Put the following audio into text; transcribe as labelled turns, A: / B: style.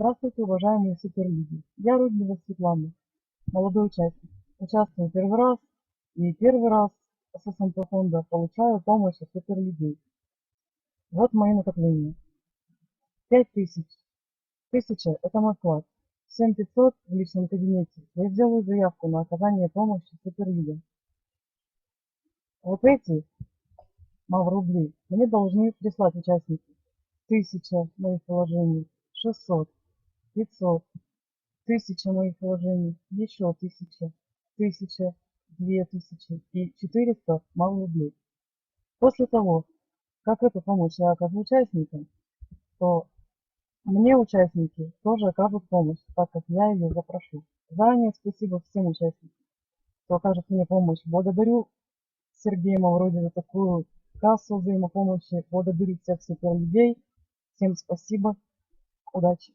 A: Здравствуйте, уважаемые суперлюди. Я Руднева Светлана, молодой участник. Участвую первый раз и первый раз с СНП фонда получаю помощь от суперлюдей. Вот мои накопления. 5000. 1000 – это мой вклад. 7500 в личном кабинете. Я сделаю заявку на оказание помощи суперлюдям. Вот эти рублей мне должны прислать участники. 1000 моих вложений, 600, 500. 1000 моих вложений, еще 1000, 1000, 2000 и 400 рублей. После того, как эту помощь я окажу участникам, то мне участники тоже окажут помощь, так как я ее запрошу. Заранее спасибо всем участникам, кто окажет мне помощь. Благодарю Сергея Мавроди за такую кассу взаимопомощи. Благодарю всех суперлюдей. Всем спасибо. Удачи.